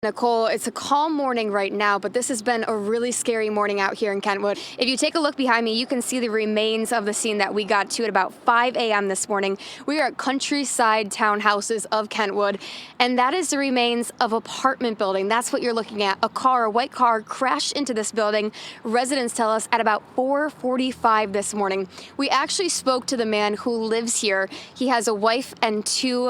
Nicole, it's a calm morning right now, but this has been a really scary morning out here in Kentwood. If you take a look behind me, you can see the remains of the scene that we got to at about 5 a.m. this morning. We are at Countryside Townhouses of Kentwood, and that is the remains of apartment building. That's what you're looking at. A white car crashed into this building. Residents tell us at about 4:45 this morning. We actually spoke to the man who lives here. He has a wife and two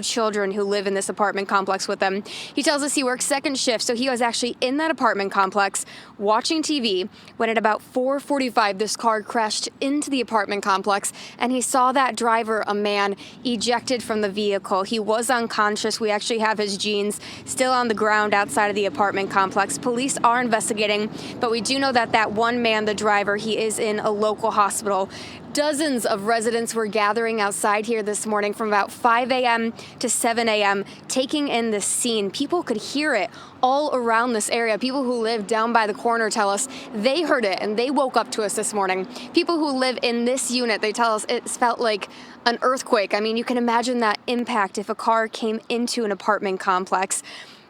children who live in this apartment complex with them. He tells us he works second shift, so he was actually in that apartment complex watching TV when at about 4:45 this car crashed into the apartment complex, and he saw that driver, a man, ejected from the vehicle. He was unconscious. We actually have his jeans still on the ground outside of the apartment complex. Police are investigating, but we do know that that one man, the driver, he is in a local hospital. Dozens of residents were gathering outside here this morning from about 5 a.m. to 7 a.m. taking in this scene. People could hear it all around this area. People who live down by the corner tell us they heard it and they woke up to us this morning. People who live in this unit, they tell us it felt like an earthquake. I mean, you can imagine that impact if a car came into an apartment complex.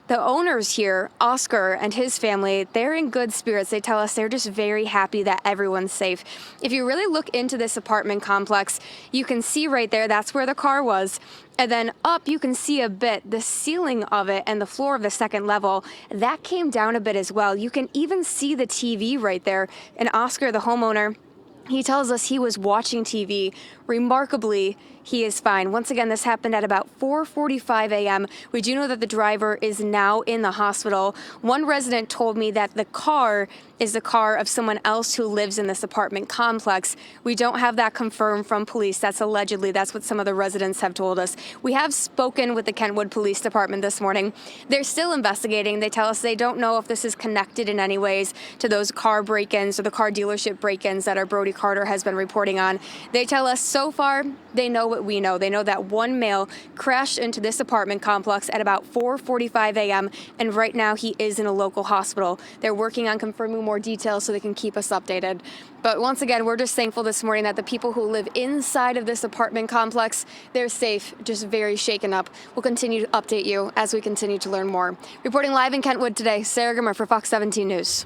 The owners here, Oscar and his family, they're in good spirits. They tell us they're just very happy that everyone's safe. If you really look into this apartment complex, you can see right there, that's where the car was. And then up, you can see a bit, the ceiling of it and the floor of the second level, that came down a bit as well. You can even see the TV right there. And Oscar, the homeowner, he tells us he was watching TV. Remarkably, he is fine. Once again, this happened at about 4:45 a.m. We do know that the driver is now in the hospital. One resident told me that the car is the car of someone else who lives in this apartment complex. We don't have that confirmed from police. That's allegedly, that's what some of the residents have told us. We have spoken with the Kentwood Police Department this morning. They're still investigating. They tell us they don't know if this is connected in any ways to those car break-ins or the car dealership break-ins that our Brody Carter has been reporting on. They tell us so far they know what we know. They know that one male crashed into this apartment complex at about 4:45 a.m. and right now he is in a local hospital. They're working on confirming more details so they can keep us updated. But once again, we're just thankful this morning that the people who live inside of this apartment complex, they're safe, just very shaken up. We'll continue to update you as we continue to learn more. Reporting live in Kentwood today, Sarah Grimmer for Fox 17 News.